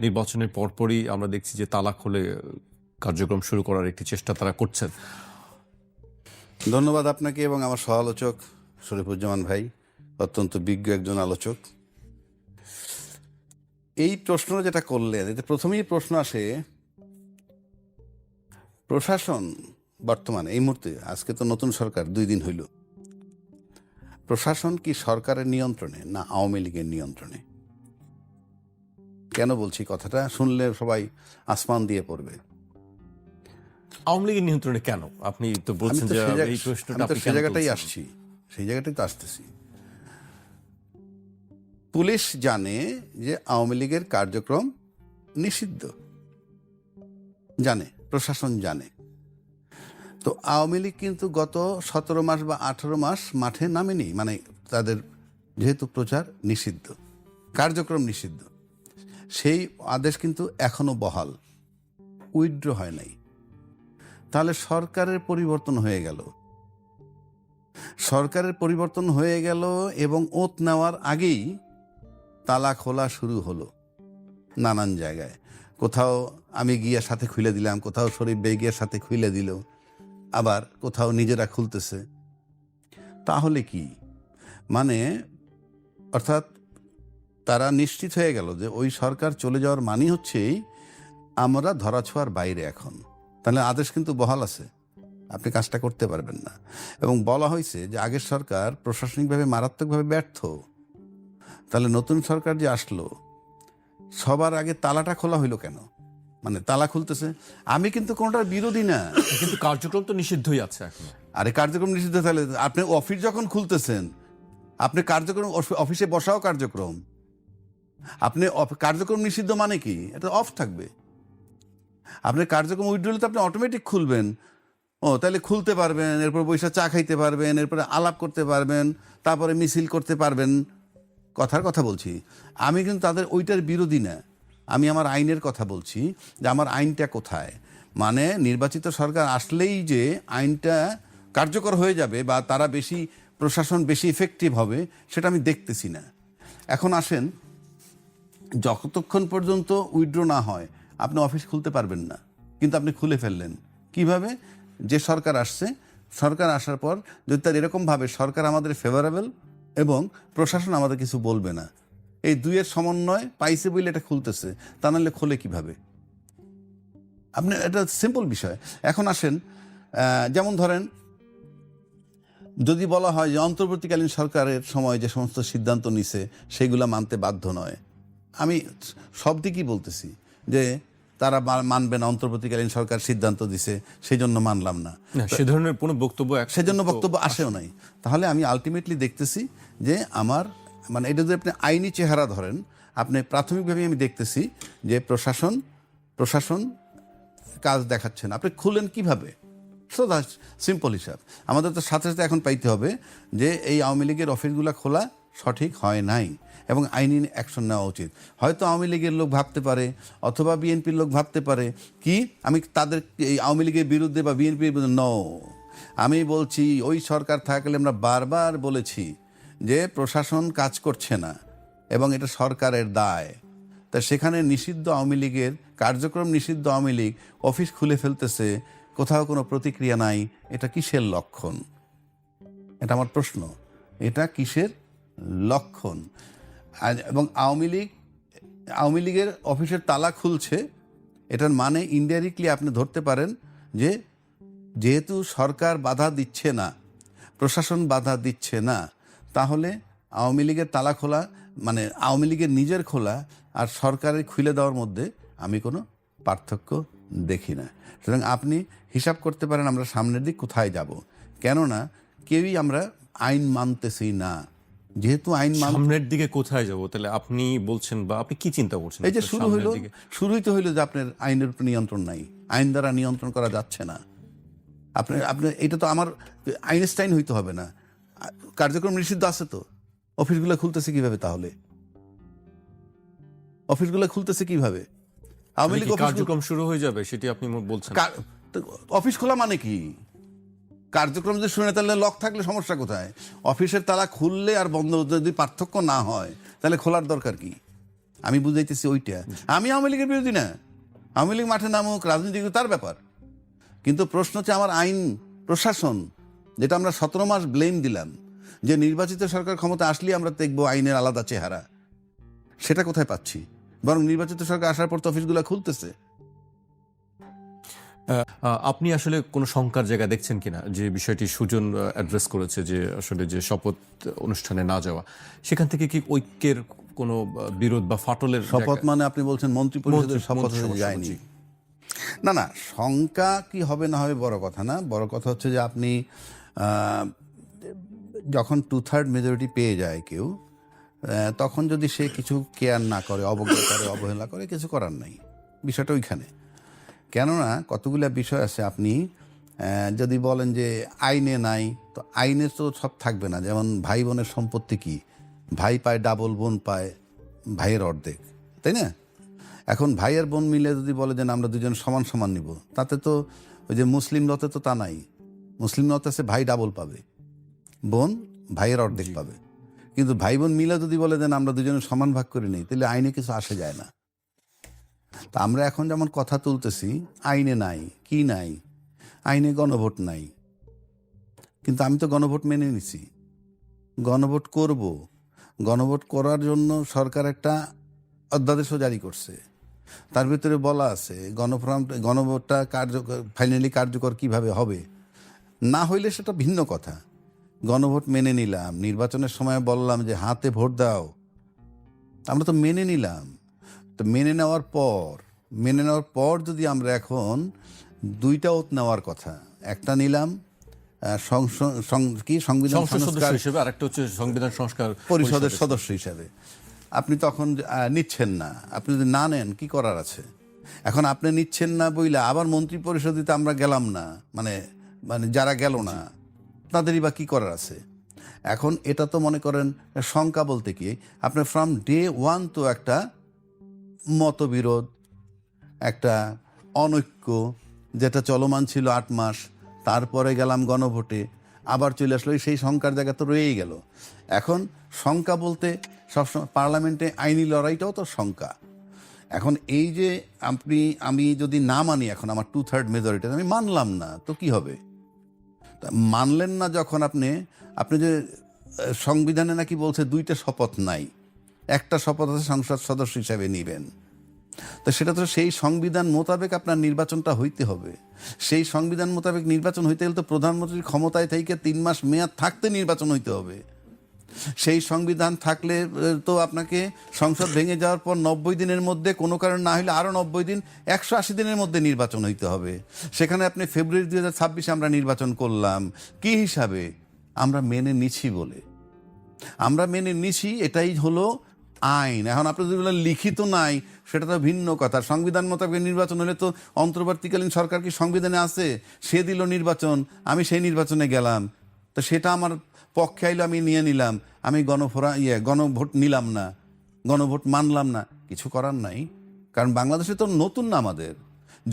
নির্বাচনের পরপরই আমরা দেখছি যে তালা খুলে কার্যক্রম শুরু করার একটি চেষ্টা তারা করছেন। ধন্যবাদ আপনাকে এবং আমার সহ আলোচক শরীফুজ্জামান ভাই, অত্যন্ত বিজ্ঞ একজন আলোচক। এই প্রশ্ন যেটা করলেন, এতে প্রথমেই প্রশ্ন আসে প্রশাসন বর্তমানে এই মুহূর্তে, আজকে তো নতুন সরকার 2 দিন হইল, প্রশাসন কি সরকারের নিয়ন্ত্রণে না আওয়ামী লীগের নিয়ন্ত্রণে? কেন বলছি কথাটা, শুনলে সবাই আসমান দিয়ে পড়বে। আওয়ামী লীগের নিয়ন্ত্রণে কেন? আপনি তো বলছেন যে এই প্রশ্নটা আপনি সেই জায়গাটাই আসছি, সেই জায়গাটাই তো আসতেছি। পুলিশ জানে যে আওয়ামী লীগের কার্যক্রম নিষিদ্ধ, জানে, প্রশাসন জানে। তো আওয়ামী লীগ কিন্তু গত 17 মাস বা 18 মাস মাঠে নামেনি, মানে তাদের যেহেতু প্রচার নিষিদ্ধ, কার্যক্রম নিষিদ্ধ, সেই আদেশ কিন্তু এখনো বহাল, উইথড্র হয় নাই। তাহলে সরকারের পরিবর্তন হয়ে গেল, সরকারের পরিবর্তন হয়ে গেল এবং ওত নেওয়ার আগেই তালা খোলা শুরু হলো নানান জায়গায়। কোথাও আমি গিয়ে সাথে খুলে দিলাম, কোথাও শরীফ বেগ গিয়ে সাথে খুলে দিল, আবার কোথাও নিজেরা খুলতেছে। তাহলে কি মানে, অর্থাৎ তারা নিশ্চিত হয়ে গেল যে ওই সরকার চলে যাওয়ার মানেই হচ্ছেই আমরা ধরাছোঁয়ার বাইরে এখন। তাহলে আদেশ কিন্তু বহাল আছে, আপনি কাজটা করতে পারবেন না। এবং বলা হয়েছে যে আগের সরকার প্রশাসনিকভাবে মারাত্মকভাবে ব্যর্থ। তাহলে নতুন সরকার যে আসলো, সবার আগে তালাটা খোলা হইলো কেন? মানে তালা খুলতেছে, আমি কিন্তু কোনোটার বিরোধী না, কিন্তু কার্যক্রম তো নিষিদ্ধই আছে এখন। আরে কার্যক্রম নিষিদ্ধ, তাহলে আপনি অফিস যখন খুলতেছেন, আপনি কার্যক্রম অফিসে বসাও কার্যক্রম, আপনি কার্যক্রম নিষিদ্ধ মানে কি? এটা অফ থাকবে। আপনি কার্যক্রম উইথড্রলে তো আপনি অটোমেটিক খুলবেন। ও তাহলে খুলতে পারবেন, এরপর বৈশা চা খাইতে পারবেন, এরপরে আলাপ করতে পারবেন, তারপরে মিছিল করতে পারবেন। কথার কথা বলছি, আমি কিন্তু তাদের ওইটার বিরোধী না, আমি আমার আইনের কথা বলছি যে আমার আইনটা কোথায়। মানে নির্বাচিত সরকার আসলেই যে আইনটা কার্যকর হয়ে যাবে বা তারা বেশি, প্রশাসন বেশি ইফেক্টিভ হবে, সেটা আমি দেখতেছি না। এখন আসেন, যতক্ষণ পর্যন্ত উইথড্র না হয় আপনি অফিস খুলতে পারবেন না, কিন্তু আপনি খুলে ফেললেন কিভাবে? যে সরকার আসছে, সরকার আসার পর যদি তার এরকমভাবে সরকার আমাদের ফেভারেবল এবং প্রশাসন আমাদের কিছু বলবে না, এই দুইয়ের সমন্বয় পাইছে বলে এটা খুলতেছে, তা নাহলে খোলে কিভাবে? আপনি, এটা সিম্পল বিষয়। এখন আসেন, যেমন ধরেন, যদি বলা হয় যে অন্তর্বর্তীকালীন সরকারের সময় যে সমস্ত সিদ্ধান্ত নিছে সেগুলো মানতে বাধ্য নয়, আমি সব দিকই বলতেছি যে তারা মানবে না, অন্তর্বর্তীকালীন সরকার সিদ্ধান্ত দিছে সেই জন্য মানলাম না, সে ধরনের কোনো বক্তব্য সেজন্য বক্তব্য আসেও নাই। তাহলে আমি আলটিমেটলি দেখতেছি যে আমার, মানে এটা যদি আপনি আইনি চেহারা ধরেন, আপনি প্রাথমিকভাবে আমি দেখতেছি যে প্রশাসন কাজ দেখাচ্ছে না। আপনি খুলেন কিভাবে? সো দ্যাটস সিম্পল হিসাব। আমাদের তো সাথে সাথে এখন পাইতে হবে যে এই আওয়ামী লীগের অফিসগুলো খোলা সঠিক হয় নাই এবং আইনি অ্যাকশন নেওয়া উচিত। হয়তো আওয়ামী লীগের লোক ভাবতে পারে অথবা বিএনপির লোক ভাবতে পারে কি আমি তাদের এই আওয়ামী লীগের বিরুদ্ধে বা বিএনপির বিরুদ্ধে, নো, আমি বলছি ওই সরকার থাকলে আমরা বারবার বলেছি যে প্রশাসন কাজ করছে না এবং এটা সরকারের দায়। তা সেখানে নিষিদ্ধ আওয়ামী লীগের কার্যক্রম, নিষিদ্ধ আওয়ামী লীগ অফিস খুলে ফেলতেছে, কোথাও কোনো প্রতিক্রিয়া নাই, এটা কিসের লক্ষণ? এটা আমার প্রশ্ন, এটা কিসের লক্ষণ? এবং আওয়ামী লীগের অফিসের তালা খুলছে, এটার মানে ইনডাইরেক্টলি আপনি ধরতে পারেন যে যেহেতু সরকার বাধা দিচ্ছে না, প্রশাসন বাধা দিচ্ছে না, তাহলে আওয়ামী লীগের তালা খোলা মানে আওয়ামী লীগের নিজের খোলা আর সরকারের খুলে দেওয়ার মধ্যে আমি কোনো পার্থক্য দেখি না। সুতরাং আপনি হিসাব করতে পারেন আমরা সামনের দিক কোথায় যাব। কেননা কেউই আমরা আইন মানতেছি না, যেহেতু আইন সামনের দিকে কোথায় যাব, তাহলে আপনি বলছেন বা আপনি কি চিন্তা করছেন? এই যে শুরুই তো হইলো যে আপনার আইনের উপর নিয়ন্ত্রণ নাই, আইন দ্বারা নিয়ন্ত্রণ করা যাচ্ছে না। আপনি এটা তো আমার আইনস্টাইন হইতে হবে না, কার্যক্রম নিষিদ্ধ আছে তো, অফিসগুলো খুলতেছে কিভাবে? তাহলে অফিসগুলো খুলতেছে কিভাবে? আওয়ামী লীগ কার্যক্রম শুরু হয়ে যাবে সেটি আপনি বলছেন? অফিস খোলা মানে কি? কার্যক্রম যদি শুনে তাহলে লক থাকলে সমস্যা কোথায়? অফিসের তালা খুললে আর বন্ধ যদি পার্থক্য না হয় তাহলে খোলার দরকার কি? আমি বুঝাইতেছি ওইটা। আমি আওয়ামী লীগের বিরোধী না, আওয়ামী লীগ মাঠে নামুক, রাজনীতি তার ব্যাপার, কিন্তু প্রশ্ন হচ্ছে আমার আইন প্রশাসন, যেটা আমরা 17 মাস ব্লেম দিলাম যে নির্বাচিত সরকার ক্ষমতা আসলে আমরা দেখবো আইনের আলাদা চেহারা, সেটা কোথায় পাচ্ছি? বরং নির্বাচিত সরকার আসার পর তো অফিসগুলো খুলতেছে। আপনি আসলে কোনো শঙ্কার জায়গা দেখছেন কিনা যে বিষয়টি সুজন অ্যাড্রেস করেছে, যে আসলে যে শপথ অনুষ্ঠানে না যাওয়া, সেখান থেকে কি ঐক্যের কোনো বিরোধ বা ফাটলের শপথ মানে আপনি বলছেন মন্ত্রী পরিষদের শপথ মন্ত্রী হয়ে যায়নি? জি। না না, শঙ্কা কি হবে না হবে বড় কথা না, বড় কথা হচ্ছে যে আপনি যখন 2/3 মেজরিটি পেয়ে যায় কেউ, তখন যদি সে কিছু কেয়ার না করে, অবজ্ঞা করে, অবহেলা করে, কিছু করার নাই। বিষয়টা ওইখানে। কেননা কতগুলা বিষয় আছে, আপনি যদি বলেন যে আইনে নাই, তো আইনে তো সব থাকবে না। যেমন ভাই বোনের সম্পত্তি কি, ভাই পায় ডাবল, বোন পায় ভাইয়ের অর্ধেক, তাই না? এখন ভাই আর বোন মিলে যদি বলে যে না, আমরা দুজন সমান সমান নিব, তাতে তো ওই যে মুসলিম লতে তো তা নাই। মুসলিম লতে আছে ভাই ডাবল পাবে, বোন ভাইয়ের অর্ধেক পাবে। কিন্তু ভাই বোন মিলে যদি বলে দেন আমরা দুজনে সমান ভাগ করে নিই, তাহলে আইনে কিছু আসে যায় না। তা আমরা এখন যেমন কথা তুলতেছি, আইনে নাই, কি নাই? আইনে গণভোট নাই, কিন্তু আমি তো গণভোট মেনে নিছি, গণভোট করব। গণভোট করার জন্য সরকার একটা অধ্যাদেশও জারি করছে, তার ভিতরে বলা আছে গণভোটটা ফাইনালি কার্যকর কিভাবে হবে। না হইলে সেটা ভিন্ন কথা। গণভোট মেনে নিলাম, নির্বাচনের সময় বললাম যে হাতে ভোট দাও, আমরা তো মেনে নিলাম। তো মেনে নেওয়ার পর যদি আমরা এখন দুইটা ওত নেওয়ার কথা, একটা নিলাম সংবিধান সংসদ সদস্য সংস্কার হিসেবে, আরেকটা হচ্ছে সংবিধান সংস্কার পরিষদের সদস্য হিসাবে, আপনি তখন নিচ্ছেন না। আপনি যদি না নেন, কি করার আছে? এখন আপনি নিচ্ছেন না বইলা আবার মন্ত্রী পরিষদিতে আমরা গেলাম না, মানে মানে যারা গেল না তাদেরই বা কি করার আছে? এখন এটা তো মনে করেন শঙ্কা বলতে কি, আপনি ফ্রম ডে ওয়ান তো একটা মতবিরোধ, একটা অনৈক্য, যেটা চলমান ছিল 8 মাস, তারপরে গেলাম গণভোটে, আবার চলে আসলো, সেই শঙ্কার জায়গা তো রয়েই গেল। এখন শঙ্কা বলতে সবসময় পার্লামেন্টে আইনি লড়াইটাও তো শঙ্কা। এখন এই যে আমি যদি না মানি, এখন আমার 2/3 মেজরিটি আমি মানলাম না, তো কি হবে? মানলেন না যখন আপনি যে সংবিধানে নাকি বলছে 2টা শপথ নাই, একটা শপথ আছে সংসদ সদস্য হিসাবে নিবেন, তো সেটা তো সেই সংবিধান মোতাবেক আপনার নির্বাচনটা হইতে হবে। সেই সংবিধান মোতাবেক নির্বাচন হইতে গেলে তো প্রধানমন্ত্রীর ক্ষমতায় থেকে 3 মাস মেয়াদ থাকতে নির্বাচন হইতে হবে। সেই সংবিধান থাকলে তো আপনাকে সংসদ ভেঙে যাওয়ার পর 90 দিনের মধ্যে, কোনো কারণ না হলে আরও 90 দিন, 180 দিনের মধ্যে নির্বাচন হইতে হবে। সেখানে আপনি ফেব্রুয়ারি 2026 আমরা নির্বাচন করলাম কি হিসাবে? আমরা মেনে নিছি বলে, আমরা মেনে নিছি, এটাই হলো আইন। এখন আপনি যদি বলেন লিখিত নাই, সেটা তো ভিন্ন কথা। সংবিধান মোতাবেক নির্বাচন হলে তো অন্তর্বর্তীকালীন সরকার কি সংবিধানে আছে? সে দিল নির্বাচন, আমি সেই নির্বাচনে গেলাম, তো সেটা আমার পক্ষে আইলো, আমি নিয়ে নিলাম, আমি গণভোট নিলাম না, গণভোট মানলাম না, কিছু করার নাই। কারণ বাংলাদেশে তো নতুন না আমাদের।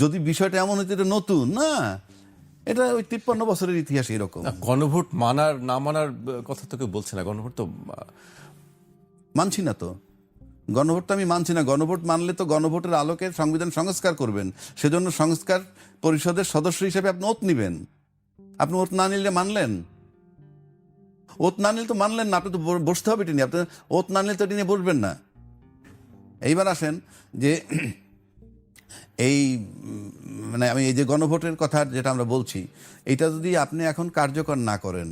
যদি বিষয়টা এমন হইতে, এটা নতুন না, এটা ওই 53 বছরের ইতিহাস এরকম। গণভোট মানার না মানার কথা তো কেউ বলছে না। গণভোট তো মানছি না, তো গণভোট তো আমি মানছি না। গণভোট মানলে তো গণভোটের আলোকে সংবিধান সংস্কার করবেন, সেজন্য সংস্কার পরিষদের সদস্য হিসেবে আপনি ওত নিবেন। আপনি ওত না নিলে মানলেন? ওত না নিলে তো মানলেন না, আপনি তো বসতে হবে এটা নিয়ে। আপনি ওত না নিলে তো এটা নিয়ে বসবেন না। এইবার আসেন যে এই মানে আমি এই যে গণভোটের কথা যেটা আমরা বলছি, এটা যদি আপনি এখন কার্যকর না করেন,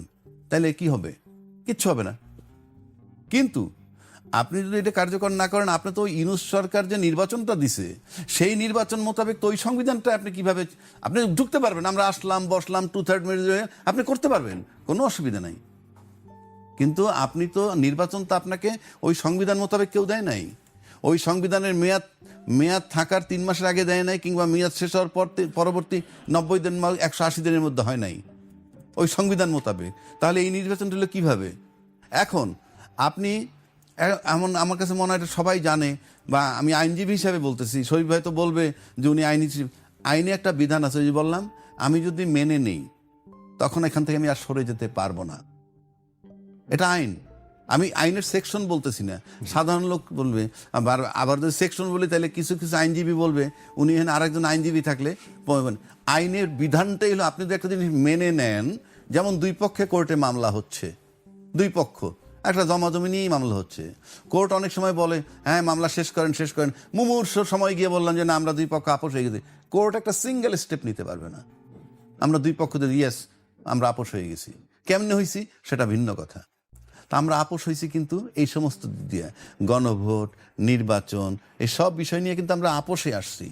তাহলে কি হবে? কিচ্ছু হবে না। কিন্তু আপনি যদি এটা কার্যকর না করেন, আপনি তো ইউনূস সরকার যে নির্বাচনটা দিছে, সেই নির্বাচন মোতাবেক তো ওই সংবিধানটা আপনি কিভাবে আপনি ঢুকতে পারবেন? আমরা আসলাম, বসলাম, 2/3 মেজরিটি আপনি করতে পারবেন, কোনো অসুবিধা নাই। কিন্তু আপনি তো নির্বাচন তো আপনাকে ওই সংবিধান মোতাবেক কেউ দেয় নাই। ওই সংবিধানের মেয়াদ থাকার 3 মাসের আগে দেয় নাই, কিংবা মেয়াদ শেষ হওয়ার পর পরবর্তী 90 দিন 180 দিনের মধ্যে হয় নাই ওই সংবিধান মোতাবেক। তাহলে এই নির্বাচনটা হলো কীভাবে? এখন আপনি এমন, আমার কাছে মনে হয় এটা সবাই জানে, বা আমি আইনজীবী হিসাবে বলতেছি, শরীফ ভাই তো বলবে যে উনি আইনে একটা বিধান আছে, যে বললাম আমি যদি মেনে নেই, তখন এখান থেকে আমি আর সরে যেতে পারবো না। এটা আইন। আমি আইনের সেকশন বলতেছি না, সাধারণ লোক বলবে। আবার যদি সেকশন বলি তাহলে কিছু কিছু আইনজীবী বলবে, উনি এখানে আরেকজন আইনজীবী থাকলে আইনের বিধানটাই হলো আপনি যদি একটা জিনিস মেনে নেন, যেমন দুই পক্ষে কোর্টে মামলা হচ্ছে, দুই পক্ষ একটা জমাজমি নিয়েই মামলা হচ্ছে, কোর্ট অনেক সময় বলে হ্যাঁ মামলা শেষ করেন, মুমূর্ষ সময় গিয়ে বললাম যে না আমরা দুই পক্ষ আপোষ হয়ে গেছে, কোর্ট একটা সিঙ্গেল স্টেপ নিতে পারবে না। আমরা দুই পক্ষদের ইয়েস আমরা আপোষ হয়ে গেছি, কেমনে হয়েছি সেটা ভিন্ন কথা। তা আমরা আপোষ হয়েছি কিন্তু এই সমস্ত দিক দিয়ে, গণভোট, নির্বাচন, এই সব বিষয় নিয়ে কিন্তু আমরা আপোষে আসছি।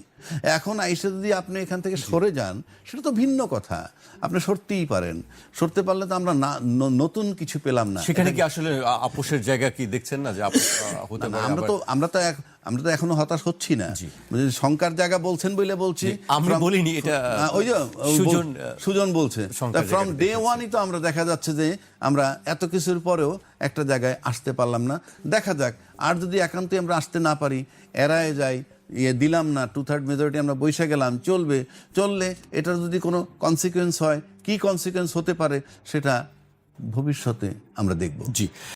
এখন এসে যদি আপনি এখান থেকে সরে যান সেটা তো ভিন্ন কথা, আপনি সরতেই পারেন, সরতে পারলে তো আমরা নতুন কিছু পেলাম না। সেখানে কি আসলে আপোষের জায়গা কি দেখছেন না যে আপোষ হতে পারে? আমরা তো এখনো হতাশ হচ্ছি না, শঙ্কার জায়গা বলছেন বলে বলছি, আমরা বলিনি এটা, ওই যে সুজন বলছে ফ্রম ডে ওয়ানই তো আমরা দেখা যাচ্ছে যে আমরা এত কিছুর পরেও একটা জায়গায় আসতে পারলাম না। দেখা যাক, আর যদি একান্তই আমরা আসতে না পারি, এড়ায় যাই, দিলাম না, 2/3 মেজরিটি আমরা বসে গেলাম, চললে এটার যদি কোনো কনসিকুয়েন্স হয়, কি কনসিকুয়েন্স হতে পারে সেটা ভবিষ্যতে আমরা দেখব। জি।